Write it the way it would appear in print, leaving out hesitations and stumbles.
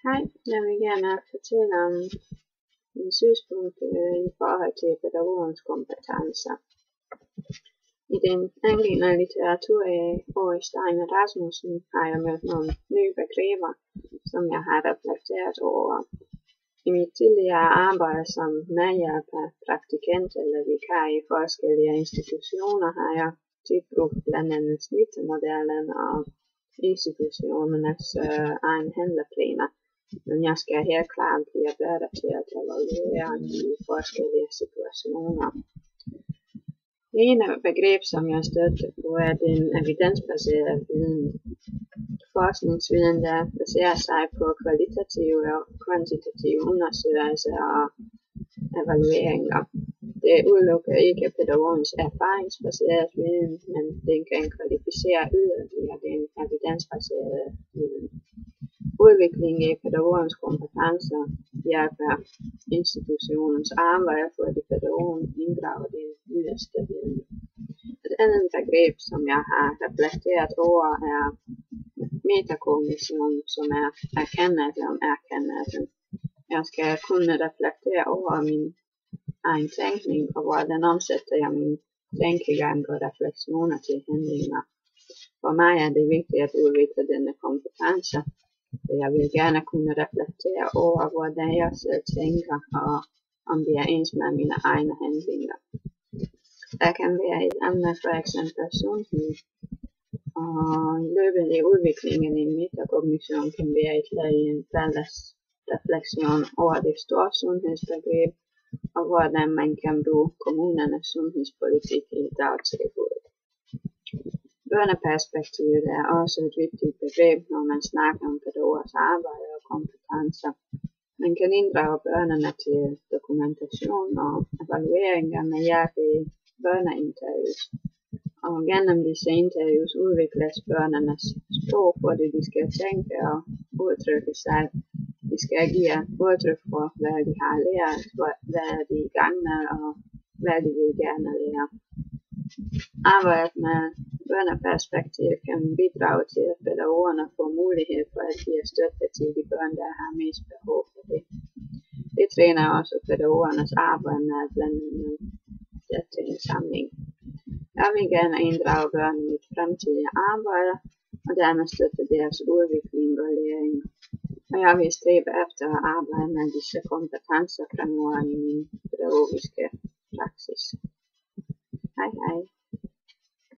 Hej, jeg vil gerne fortælle om min synspunkt i forhold til pædagogens kompetencer. I den angivne litteratur af Åge Steiner Rasmussen har jeg mødt nogle nye begreber, som jeg har reflekteret over. I mit tidligere arbejde som medhjælper, praktikant eller vikar i forskellige institutioner har jeg tit brugt blandt andet smittemodellen og institutionernes egen handleplaner. Men jeg skal helt klart blive bedre til at evaluere de forskellige situationer. Det ene begreb, som jeg støtter på, er den evidensbaserede viden. Forskningsviden, der baserer sig på kvalitative og kvantitative undersøgelser og evalueringer. Det udelukker ikke pædagogens erfaringsbaserede viden, men den kan kvalificere yderligere den evidensbaserede viden. Udvikling i pædagogens kompetencer hjælper institutionens arbejde for at pædagogen inddrager den nyeste viden. Et andet begreb, som jeg har reflekteret over, er metakognition, som er erkendelse om erkendelsen. Jeg skal kunne reflektere over min egen tænkning, og hvordan omsætter jeg min tænkegang og refleksioner til handlinger. For mig er det vigtigt at udvikle denne kompetence. Jeg vil gerne kunne reflektere over, hvordan jeg selv tænker, og om det er ens med mine egne handlinger. Der kan være et emne for eksempel sundhed, og i løbet af udviklingen i metakognition kan være et led i en fælles refleksion over det store sundhedsbegreb, og hvordan man kan bruge kommunernes sundhedspolitik i dagtilbud. Børneperspektivet er også et vigtigt begreb, når man snakker om pædagogers arbejde og kompetencer. Man kan inddrage børnene til dokumentation og evalueringer med hjælp af børneinterviews. Og gennem disse interviews udvikles børnenes sprog, hvor de skal tænke og udtrykke sig. De skal give udtryk for, hvad de har lært, hvad de er i gang med, og hvad de vil gerne lære. Arbejdet med børneperspektiv kan bidrage til, at pædagogerne får mulighed for at give støtte til de børn, der har mest behov for det. Det træner også pædagogernes arbejde med at blande dette i en samling. Jeg vil gerne inddrage børn i mit fremtidige arbejde, og dermed støtte deres udvikling og læring. Og jeg vil stræbe efter at arbejde med disse kompetencer fremover i min pædagogiske praksis. Hej hej.